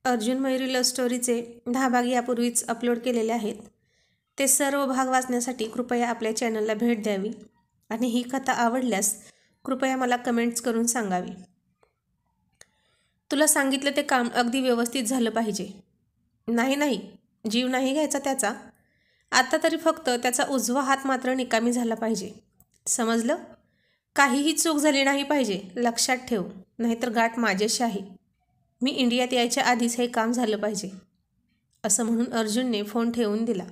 Arjun Mayuri love स्टोरीचे 10 भाग यापूर्वीच upload केलेले आहेत. ते सर्व भाग वाचण्यासाठी कृपया आपल्या चॅनलला भेट द्यावी आणि ही कथा आवडल्यास कृपया मला कमेंट्स करून सांगावी. तुला सांगितलं ते काम अगदी व्यवस्थित झालं पाहिजे. नाही, जीव नाही घ्यायचा त्याचा. आता तरी फक्त त्याचा उजवा हात मात्र निकामी झाला पाहिजे. समजलं? काहीही चूक झाली नाही पाहिजे, लक्षात ठेव. नाहीतर गाठ माझ्याशी आहे. मी इंडियात यायच्या आधीच हे काम झालं पाहिजे. असं म्हणून अर्जुनने फोन ठेवून दिला.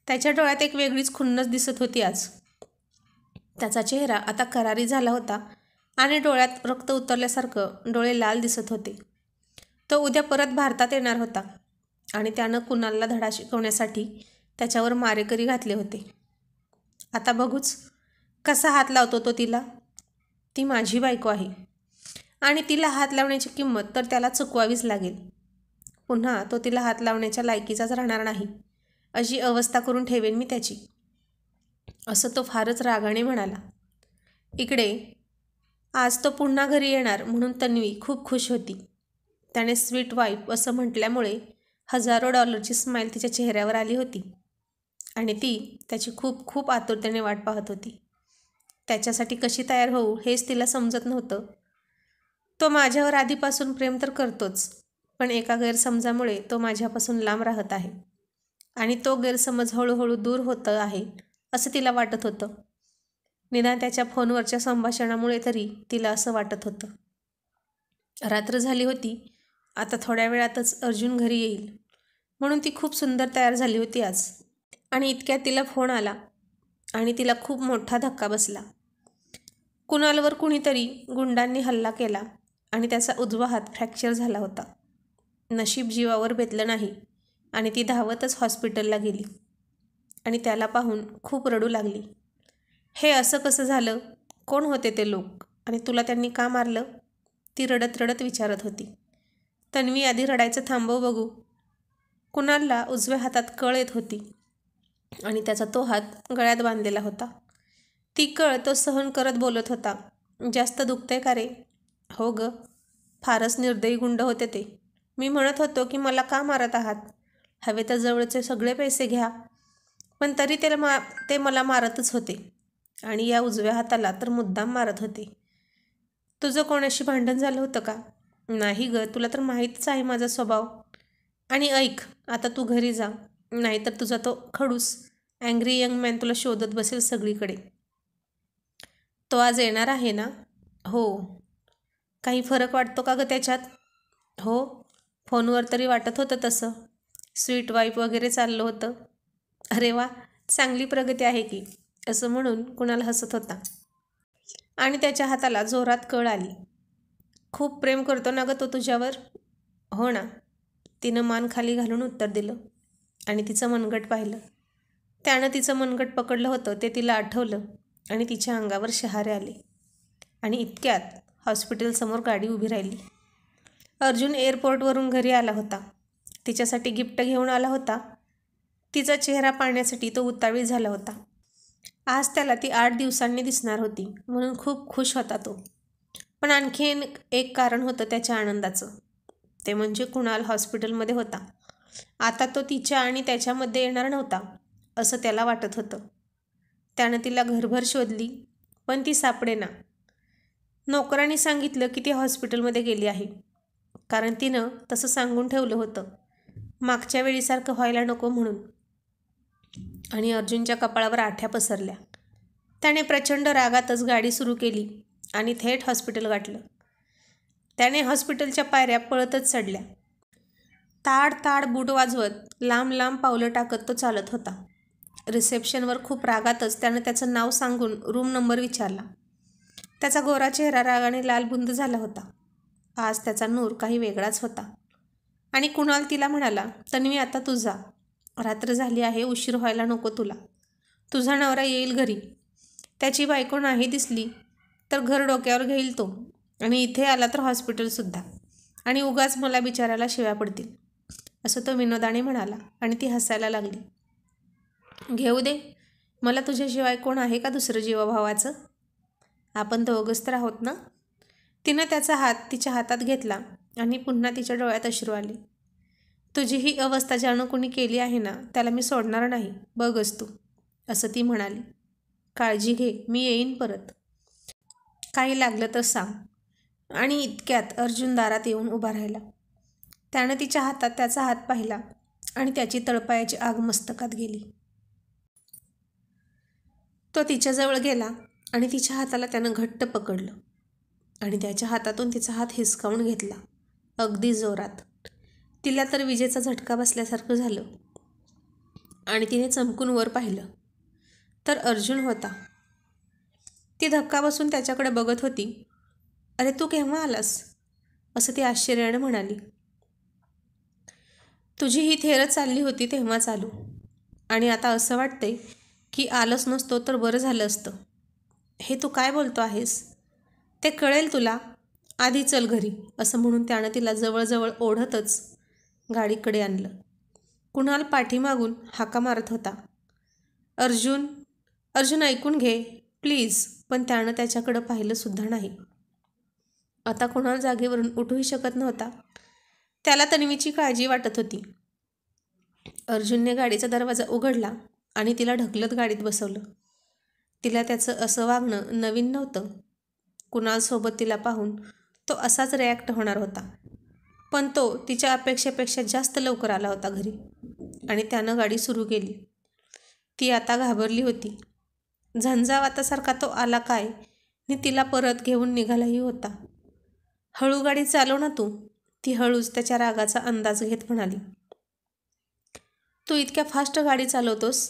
त्याच्या डोळ्यात एक वेगळीच खुन्नस दिसत होती आज. त्याचा चेहरा आता करारी झाला होता आणि डोळ्यात रक्त उतरल्यासारखं डोळे लाल दिसत होते. तो उद्या परत भारतात येणार होता आणि त्यानं कुणालला धडा शिकवण्यासाठी त्याच्यावर मारेकरी घातले होते. आता बघूच कसा हात लावतो तो तिला. ती माझी बायको आहे आणि तिला हात लावण्याची किंमत तर त्याला चुकवावीच लागेल. पुन्हा तो तिला हात लावण्याच्या लायकीचाच राहणार नाही अशी अवस्था करून ठेवेन मी त्याची, असं तो फारच रागाने म्हणाला. इकडे आज तो पुन्हा घरी येणार म्हणून तन्वी खूप खुश होती. त्याने स्वीट वाईफ असं म्हटल्यामुळे $1000ची स्माईल तिच्या चेहऱ्यावर आली होती आणि ती त्याची खूप खूप आतुरतेने वाट पाहत होती. त्याच्यासाठी कशी तयार होऊ हेच तिला समजत नव्हतं. तो माझ्यावर आधीपासून प्रेम तर करतोच, पण एका गैरसमजामुळे तो माझ्यापासून लांब राहत आहे आणि तो गैरसमज हळूहळू दूर होत आहे असं तिला वाटत होतं. निदान त्याच्या फोनवरच्या संभाषणामुळे तरी तिला असं वाटत होतं. रात्र झाली होती. आता थोड्या वेळातच अर्जुन घरी येईल म्हणून ती खूप सुंदर तयार झाली होती आज. आणि इतक्यात तिला फोन आला आणि तिला खूप मोठा धक्का बसला. कुणालवर कुणीतरी गुंडांनी हल्ला केला आणि त्याचा उजवा हात फ्रॅक्चर झाला होता. नशीब जीवावर बेतलं नाही आणि ती धावतच हॉस्पिटलला गेली आणि त्याला पाहून खूप रडू लागली. हे असं कसं झालं? कोण होते ते लोक आणि तुला त्यांनी का मारलं? ती रडत रडत विचारत होती. तन्वी आधी रडायचं थांबव बघू. कुणालला उजव्या हातात कळ येत होती आणि त्याचा तो हात गळ्यात बांधलेला होता. ती कळ तो सहन करत बोलत होता. जास्त दुखतंय का रे? हो ग, फारच निर्दयी गुंड होते ते. मी म्हणत होतो की मला का मारत आहात? हवे तर जवळचे सगळे पैसे घ्या, पण तरी ते मला मारतच होते आणि या उजव्या हाताला तर मुद्दाम मारत होते. तुझं कोणाशी भांडण झालं होतं का? नाही ग, तुला तर माहीतच आहे माझा स्वभाव. आणि ऐक, आता तू घरी जा, नाहीतर तुझा तो खडूस अँग्री यंग मॅन तुला शोधत बसेल सगळीकडे. तो आज येणार आहे ना? हो. काही फरक वाटतो का ग त्याच्यात? हो, फोनवर तरी वाटत होतं तसं. स्वीट वाईफ वगैरे चाललं होतं. अरे वा, चांगली प्रगती आहे की, असं म्हणून कुणाल हसत होता आणि त्याच्या हाताला जोरात कळ आली. खूप प्रेम करतो ना ग तो तुझ्यावर? हो ना, तिनं मान खाली घालून उत्तर दिलं आणि तिचं मनगट पाहिलं. त्यानं तिचं मनगट पकडलं होतं ते तिला आठवलं आणि तिच्या अंगावर शहारे आले. आणि इतक्यात हॉस्पिटलसमोर गाडी उभी राहिली. अर्जुन एअरपोर्टवरून घरी आला होता. तिच्यासाठी गिफ्ट घेऊन आला होता. तिचा चेहरा पाहण्यासाठी तो उतावीळ झाला होता. आज त्याला ती 8 दिवसांनी दिसणार होती म्हणून खूप खुश होता तो. पण आणखीन एक कारण होतं त्याच्या आनंदाचं. ते म्हणजे कुणाल हॉस्पिटलमध्ये होता. आता तो तिच्या आणि त्याच्यामध्ये येणार नव्हता असं त्याला वाटत होतं. त्यानं तिला घरभर शोधली पण ती सापडेना. नोकरांनी सांगितलं की ती हॉस्पिटलमध्ये गेली आहे, कारण तिनं तसं सांगून ठेवलं होतं, मागच्या वेळीसारखं व्हायला नको म्हणून. आणि अर्जुनच्या कपाळावर आठ्या पसरल्या. त्याने प्रचंड रागातच गाडी सुरू केली आणि थेट हॉस्पिटल गाठलं. त्याने हॉस्पिटलच्या पायऱ्या पळतच चढल्या. ताड ताड बूट वाजवत लांब लांब पावलं टाकत तो चालत होता. रिसेप्शनवर खूप रागातच त्यानं त्याचं नाव सांगून रूम नंबर विचारला. त्याचा गोरा चेहरा रागाने लालबुंद झाला होता. आज त्याचा नूर काही वेगळाच होता. आणि कुणाल तिला म्हणाला, तन्वी आता तू जा. रात्र झाली आहे, उशीर व्हायला नको तुला. तुझा नवरा येईल घरी. त्याची बायको नाही दिसली तर घर डोक्यावर घेईल तो आणि इथे आला तर हॉस्पिटलसुद्धा. आणि उगाच मला बिचारायला शिव्या पडतील, असं तो विनोदाने म्हणाला आणि ती हसायला लागली. घेऊ दे, मला तुझ्याशिवाय कोण आहे का दुसरं जीवाभावाचं? आपण दोघंच तर आहोत ना. तिनं त्याचा हात तिच्या हातात घेतला आणि पुन्हा तिच्या डोळ्यात अश्रू आले. तुझी ही अवस्था ज्यानं कोणी केली आहे ना, त्याला मी सोडणार नाही, बघच तू, असं ती म्हणाली. काळजी घे, मी येईन परत. काही लागलं तर सांग. आणि इतक्यात अर्जुन दारात येऊन उभा राहिला. त्यानं तिच्या हातात त्याचा हात पाहिला आणि त्याची तळपायाची आग मस्तकात गेली. तो तिच्याजवळ गेला आणि तिच्या हाताला त्यानं घट्ट पकडलं आणि त्याच्या हातातून तिचा हात हिसकावून घेतला, अगदी जोरात. तिला तर विजेचा झटका बसल्यासारखं झालं आणि तिने चमकून वर पाहिलं तर अर्जुन होता. ती धक्का बसून त्याच्याकडे बघत होती. अरे तू केव्हा आलास, असं ती आश्चर्याने म्हणाली. तुझी ही थेरच चालली होती तेव्हाच आलो आणि आता असं वाटतंय की आलंच नसतो तर बरं झालं असतं. हे तू काय बोलतो आहेस, ते कळेल तुला, आधी चल घरी, असं म्हणून त्यानं तिला जवळजवळ ओढतच गाडीकडे आणलं. कुणाल पाठीमागून हाका मारत होता. अर्जुन, अर्जुन ऐकून घे प्लीज, पण त्यानं त्याच्याकडं पाहिलंसुद्धा नाही. आता कुणाल जागेवरून उठूही शकत नव्हता. त्याला तन्वीची काळजी वाटत होती. अर्जुनने गाडीचा दरवाजा उघडला आणि तिला ढकलत गाडीत बसवलं. तिला त्याचं असं वागणं नवीन नव्हतं. कुणालसोबत तिला पाहून तो असाच रिॲक्ट होणार होता, पण तो तिच्या अपेक्षेपेक्षा जास्त लवकर आला होता घरी आणि त्यानं गाडी सुरू केली. ती आता घाबरली होती. झंझावातासारखा तो आला काय नि तिला परत घेऊन निघालाही होता. हळू गाडी चालव ना तू, ती हळूच त्याच्या रागाचा अंदाज घेत म्हणाली. तू इतक्या फास्ट गाडी चालवतोस,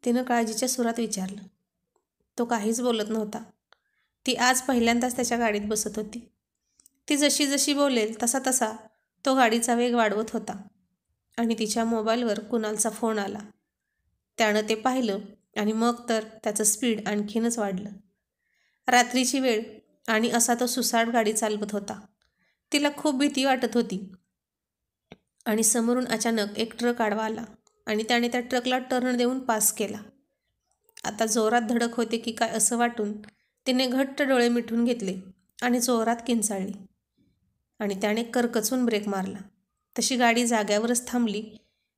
तिनं काळजीच्या सुरात विचारलं. तो काहीच बोलत नव्हता. ती आज पहिल्यांदाच त्याच्या गाडीत बसत होती. ती जशी जशी बोलेल तसा तसा तो गाडीचा वेग वाढवत होता आणि तिच्या मोबाईलवर कुणालचा फोन आला. त्यानं ते पाहिलं आणि मग तर त्याचं स्पीड आणखीनच वाढलं. रात्रीची वेळ आणि असा तो सुसाट गाडी चालवत होता. तिला खूप भीती वाटत होती आणि समोरून अचानक एक ट्रक आडवा आला आणि त्याने त्या ट्रकला टर्न देऊन पास केला. आता जोरात धडक होते की काय असं वाटून तिने घट्ट डोळे मिटून घेतले आणि जोरात किंचाळली आणि त्याने करकचून ब्रेक मारला. तशी गाडी जाग्यावरच थांबली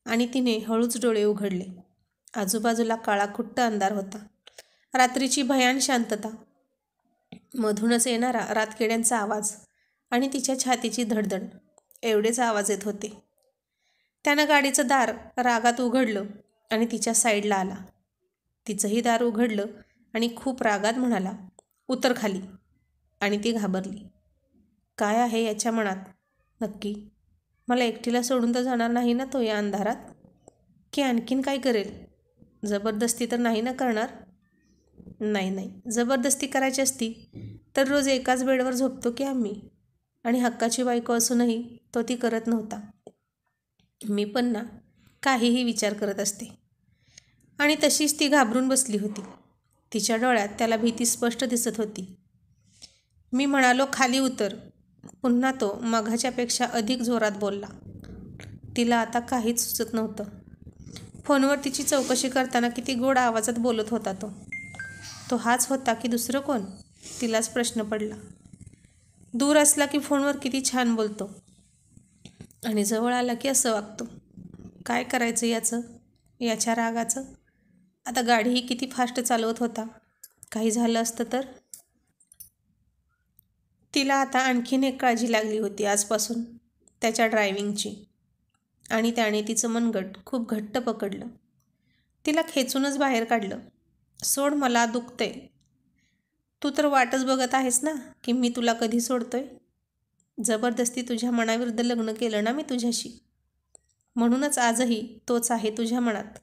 आणि तिने हळूच डोळे उघडले. आजूबाजूला काळाकुट्ट अंधार होता. रात्रीची भयान शांतता, मधूनच येणारा रातकिड्यांचा आवाज आणि तिच्या छातीची धडधड, एवढेच आवाज येत होते. त्यानं गाडीचं दार रागात उघडलं आणि तिच्या साईडला आला. तिचंही दार उघडलं आणि खूप रागात म्हणाला, उतर खाली. आणि ती घाबरली. काय आहे याच्या मनात नक्की? मला एकटीला सोडून तर जाणार नाही ना तो या अंधारात? की आणखीन काय करेल? जबरदस्ती तर नाही ना करणार? नाही नाही, जबरदस्ती करायची असती तर रोज एकाच बेडवर झोपतो की आम्ही. आणि हक्काची बायको असूनही तो ती करत नव्हता. मी पण ना काहीही विचार करत असते. आणि तशीच ती घाबरून बसली होती. तिच्या डोळ्यात त्याला भीती स्पष्ट दिसत होती. मी म्हणालो खाली उतर. पुन्हा तो मघाच्यापेक्षा अधिक जोरात बोलला. तिला आता काहीच सुचत नव्हतं. फोनवर तिची चौकशी करताना किती गोड आवाजात बोलत होता तो. तो हाच होता की दुसरं कोण? तिलाच प्रश्न पडला. दूर असला की फोनवर किती छान बोलतो आणि जवळ आला की असं वागतो. काय करायचं याचं, याच्या रागाचं? आता गाडीही किती फास्ट चालवत होता. काही झालं असतं तर? तिला आता आणखीन एक काळजी लागली होती आजपासून, त्याच्या ड्रायव्हिंगची. आणि त्याने तिचं मनगट खूप घट्ट पकडलं. तिला खेचूनच बाहेर काढलं. सोड, मला दुखतंय. तू तर वाटच बघत आहेस ना की मी तुला कधी सोडतोय? जबरदस्ती तुझ्या मनाविरुद्ध लग्न केलं ना मी तुझ्याशी. म्हणूनच आजही तोच आहे तुझ्या मनात,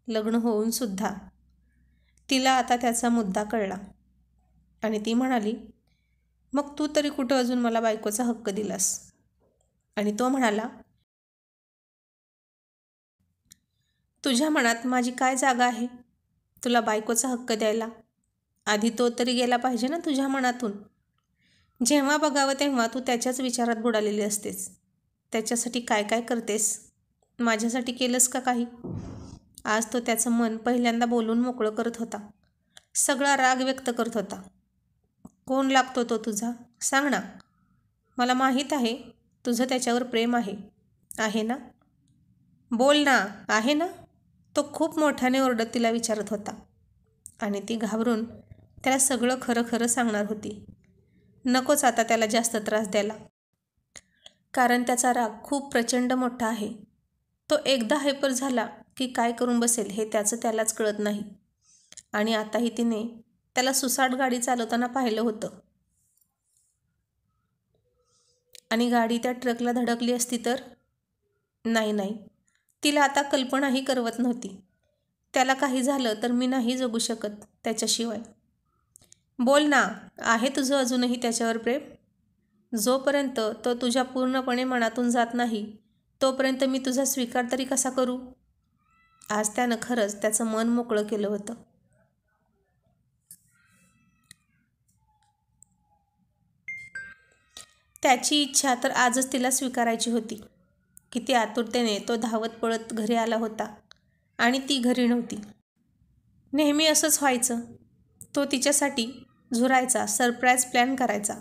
लग्न होऊन सुद्धा. तिला आता त्याचा मुद्दा कळला आणि ती म्हणाली, मग तू तरी कुठं अजून मला बायकोचा हक्क दिलास? आणि तो म्हणाला, तुझ्या मनात माझी काय जागा आहे तुला बायकोचा हक्क द्यायला? आधी तो तरी गेला पाहिजे ना तुझ्या मनातून. जेव्हा बघावं तेव्हा तू त्याच्याच विचारात बुडालेली असतेस. त्याच्यासाठी काय काय करतेस? माझ्यासाठी केलंस का काही? आज तो त्याचं मन पहिल्यांदा बोलून मोकळं करत होता. सगळा राग व्यक्त करत होता. कोण लागतो तो तुझा? सांग ना. मला माहीत आहे तुझं त्याच्यावर प्रेम आहे, आहे ना? बोल ना, आहे ना? तो खूप मोठ्याने ओरडत तिला विचारत होता आणि ती घाबरून त्याला सगळं खरं खरं सांगणार होती. नकोच आता त्याला जास्त त्रास द्यायला, कारण त्याचा राग खूप प्रचंड मोठा आहे. तो एकदा हायपर झाला की काय करून बसेल हे त्यालाच कळत नाही. आणि आताही तिने त्याला सुसाट गाडी चालवताना पाहिलं होतं. आणि गाडी त्या ट्रकला धडकली असती तर? नाही, तिला आता कल्पनाही करवत नव्हती. त्याला काही झालं तर मी नाही जगू शकत त्याच्याशिवाय. बोल ना, आहे तुझं अजूनही त्याच्यावर प्रेम? जोपर्यंत तो तुझ्या पूर्णपणे मनातून जात नाही तोपर्यंत मी तुझा स्वीकार तरी कसा करू? आज त्यानं खरंच त्याचं मन मोकळं केलं होतं. त्याची इच्छा तर आजच तिला स्वीकारायची होती. किती आतुरतेने तो धावत पळत घरी आला होता आणि ती घरी नव्हती. नेहमी असंच व्हायचं. तो तिच्यासाठी झुरायचा, सरप्राईज प्लॅन करायचा.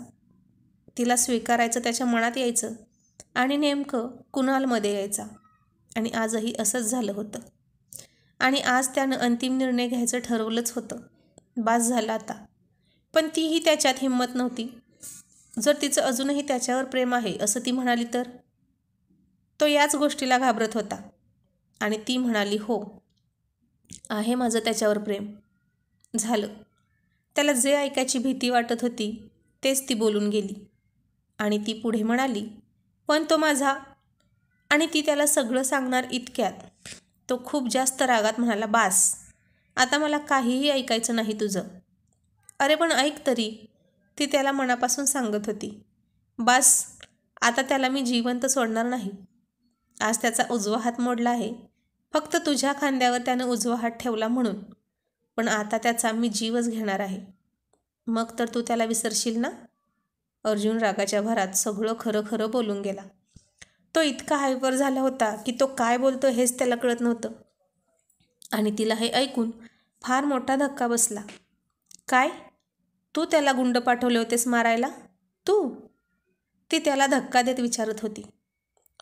तिला स्वीकारायचं त्याच्या मनात यायचं आणि नेमकं कुणालमध्ये यायचा. आणि आजही असंच झालं होतं. आणि आज त्यानं अंतिम निर्णय घ्यायचं ठरवलंच होतं. बास झालं आता. पण तीही त्याच्यात हिंमत नव्हती. जर तिचं अजूनही त्याच्यावर प्रेम आहे असं ती म्हणाली तर? तो याच गोष्टीला घाबरत होता. आणि ती म्हणाली, हो, आहे माझं त्याच्यावर प्रेम. झालं. त्याला जे ऐकायची भीती वाटत होती तेच ती बोलून गेली. आणि ती पुढे म्हणाली, पण तो माझा. आणि ती त्याला सगळं सांगणार इतक्यात तो खूप जास्त रागात म्हणाला, बास, आता मला काहीही ऐकायचं नाही तुझं. अरे पण ऐक तरी, ती त्याला मनापासून सांगत होती. बास, आता त्याला मी जिवंत सोडणार नाही. आज त्याचा उजवा हात मोडला आहे, फक्त तुझ्या खांद्यावर त्यानं उजवा हात ठेवला म्हणून. पण आता त्याचा मी जीवच घेणार आहे. मग तर तू त्याला विसरशील ना? अर्जुन रागाच्या भरात सगळं खरं खरं बोलून गेला. तो इतका हायपर झाला होता की तो काय बोलतो हेच त्याला कळत नव्हतं. आणि तिला हे ऐकून फार मोठा धक्का बसला. काय? तू त्याला गुंड पाठवले होतेस मारायला? तू? ती त्याला धक्का देत विचारत होती.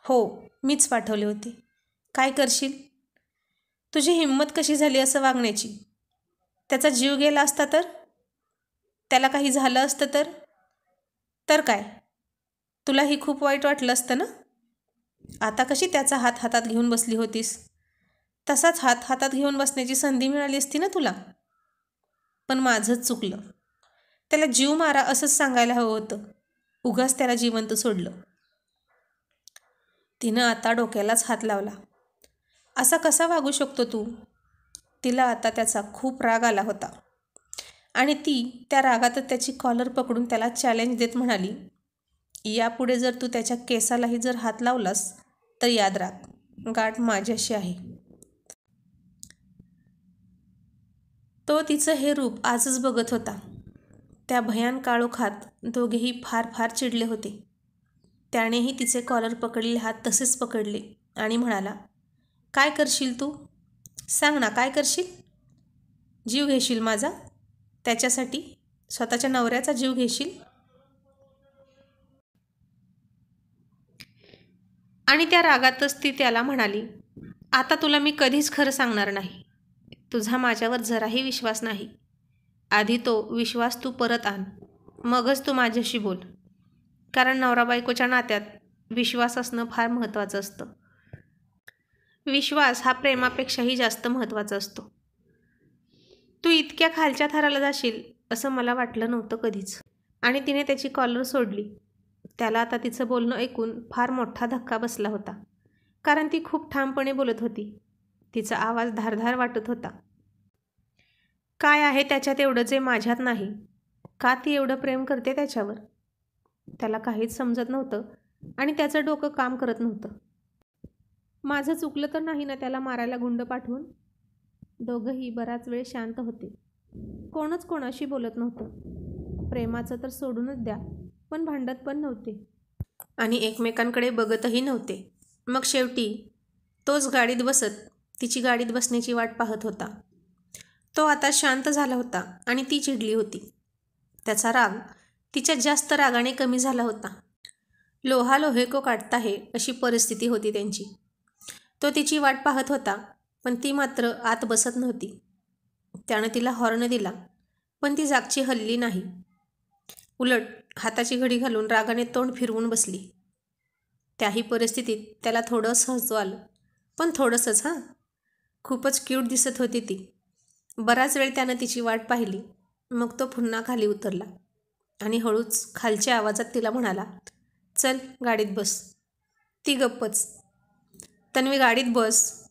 हो, मीच पाठवले होते. काय करशील? तुझी हिंमत कशी झाली असं वागण्याची? त्याचा जीव गेला असता तर? त्याला काही झालं असतं तर? तर काय? तुलाही खूप वाईट वाटलं असतं ना? आता कशी त्याचा हात हातात घेऊन बसली होतीस? तसाच हात हातात घेऊन बसण्याची संधी मिळाली असती ना तुला? पण माझंच चुकलं. त्याला जीव मारा असंच सांगायला हवं होतं. उगाच त्याला जिवंत सोडलं. तिनं आता डोक्यालाच हात लावला. असा कसा वागू शकतो तू? तिला आता त्याचा खूप राग आला होता. आणि ती त्या रागातच त्याची कॉलर पकडून त्याला चॅलेंज देत म्हणाली, यापुढे जर तू त्याच्या केसालाही जर हात लावलास तर याद राख, गाठ माझ्याशी आहे. तो तिचं हे रूप आजच बघत होता. त्या भयान काळोखात दोघेही फार फार चिडले होते. त्यानेही तिचे कॉलर पकडलेले हात तसेच पकडले आणि म्हणाला, काय करशील तू? सांग ना, काय करशील? जीव घेशील माझा? त्याच्यासाठी स्वतःच्या नवऱ्याचा जीव घेशील? आणि त्या रागातच ती त्याला म्हणाली, आता तुला मी कधीच खरं सांगणार नाही. तुझा माझ्यावर जराही विश्वास नाही. आधी तो विश्वास तू परत आण, मगच तू माझ्याशी बोल. कारण नवरा बायकोच्या नात्यात विश्वास असणं फार महत्त्वाचं असतं. विश्वास हा प्रेमापेक्षाही जास्त महत्त्वाचा असतो. तू इतक्या खालच्या थराला जाशील असं मला वाटलं नव्हतं कधीच. आणि तिने त्याची कॉलर सोडली. त्याला आता तिचं बोलणं ऐकून फार मोठा धक्का बसला होता. कारण ती खूप ठामपणे बोलत होती. तिचा आवाज धारधार वाटत होता. काय आहे त्याच्यात एवढं जे माझ्यात नाही? का ती एवढं प्रेम करते त्याच्यावर? त्याला काहीच समजत नव्हतं आणि त्याचं डोकं काम करत नव्हतं. माझं चुकलं तर नाही ना त्याला मारायला गुंड पाठवून? दोघंही बराच वेळ शांत होते. कोणच कोणाशी बोलत नव्हतं. प्रेमाचं तर सोडूनच द्या, पण भांडत पण नव्हते आणि एकमेकांकडे बघतही नव्हते. मग शेवटी तोच गाडीत बसत तिची गाडीत बसण्याची वाट पाहत होता. तो आता शांत झाला होता आणि ती चिडली होती. त्याचा राग तिच्या जास्त रागाने कमी झाला होता. लोहा लोहे को काटता है अशी परिस्थिती होती त्यांची. तो तिची वाट पाहत होता, पण ती मात्र आत बसत नव्हती. त्यानं तिला हॉर्न दिला, पण ती जागची हलली नाही. उलट हाताची घडी घालून रागाने तोंड फिरवून बसली. त्याही परिस्थितीत त्याला थोडंसं हसू आलं, पण थोडंसंच हां. खूपच क्यूट दिसत होती ती. बराच वेळ त्यानं तिची वाट पाहिली. मग तो पुन्हा खाली उतरला आणि हळूच खालच्या आवाजात तिला म्हणाला, चल गाडीत बस. ती गप्पच. तन्वी गाडीत बस.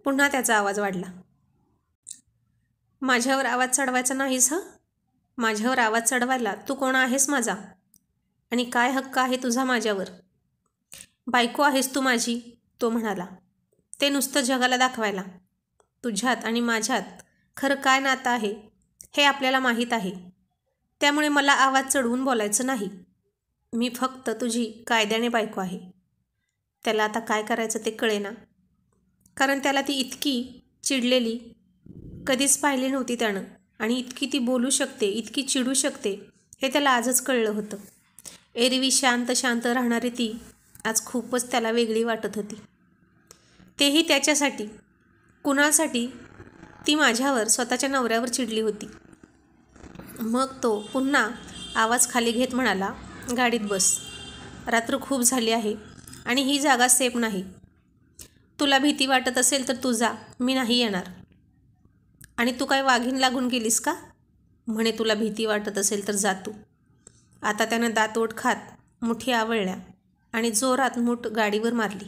पुन्हा त्याचा आवाज वाढला. माझ्यावर आवाज चढवायचा नाहीस हं. माझ्यावर आवाज चढवायला तू कोण आहेस माझा? आणि काय हक्क आहे तुझा माझ्यावर? बायको आहेस तू माझी, तो म्हणाला. ते नुसतं जगाला दाखवायला. तुझ्यात आणि माझ्यात खरं काय नातं आहे हे आपल्याला माहीत आहे. त्यामुळे मला आवाज चढवून बोलायचं नाही. मी फक्त तुझी कायद्याने बायको आहे. त्याला आता काय करायचं ते कळेना, कारण त्याला ती इतकी चिडलेली कधीच पाहिली नव्हती त्यानं. आणि इतकी ती बोलू शकते, इतकी चिडू शकते हे त्याला आजच कळलं होतं. एरवी शांत शांत राहणारी ती आज खूपच त्याला वेगळी वाटत होती. तेही त्याच्यासाठी. कुणासाठी? ती माझ्यावर, स्वतःच्या नवऱ्यावर चिडली होती. मग तो पुन्हा आवाज खाली घेत म्हणाला, गाडीत बस. रात्र खूप झाली आहे आणि ही जागा सेफ नाही. तुला भीती वाटत असेल तर तू जा, मी नाही येणार. आणि तू काय वाघीण लागून गेलीस का? म्हणे तुला भीती वाटत असेल तर जा तू. आता त्यानं दातओठ खात मुठी आवळल्या आणि जोरात मूठ गाडीवर मारली.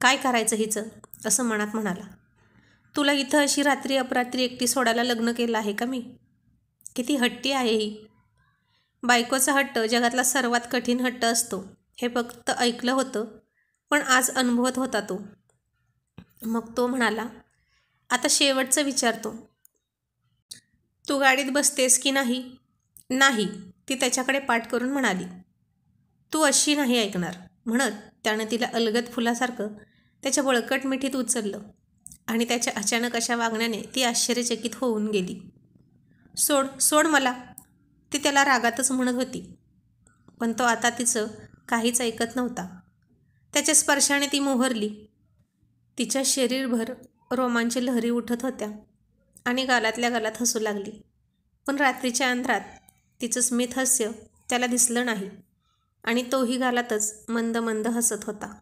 काय करायचं हिचं, असं मनात म्हणाला. तुला इथं अशी रात्री अपरात्री एकटी सोडायला लग्न केलं आहे का मी? किती हट्टी आहे ही. बायकोचा हट्ट जगातला सर्वात कठीण हट्ट असतो हे फक्त ऐकलं होतं, पण आज अनुभवत होता तो. मग तो म्हणाला, आता शेवटचं विचारतो, तू गाडीत बसतेस की नाही? नाही, ती त्याच्याकडे पाठ करून म्हणाली. तू अशी नाही ऐकणार. म्हणत त्यानं तिला अलगद फुलासारखं त्याच्या बळकट मिठीत उचललं आणि त्याच्या अचानक अशा वागण्याने ती आश्चर्यचकित होऊन गेली. सोड सोड मला, ती त्याला रागातच म्हणत होती. पण तो आता तिचं काहीच ऐकत नव्हता. त्याच्या स्पर्शाने ती मोहरली. तिच्या शरीरभर रोमांच लहरी उठत होत्या आणि गालातल्या गालात हसू लागली. पण रात्रीच्या अंधारात तिचं स्मित हास्य त्याला दिसलं नाही आणि तोही गालातच मंद मंद हसत होता.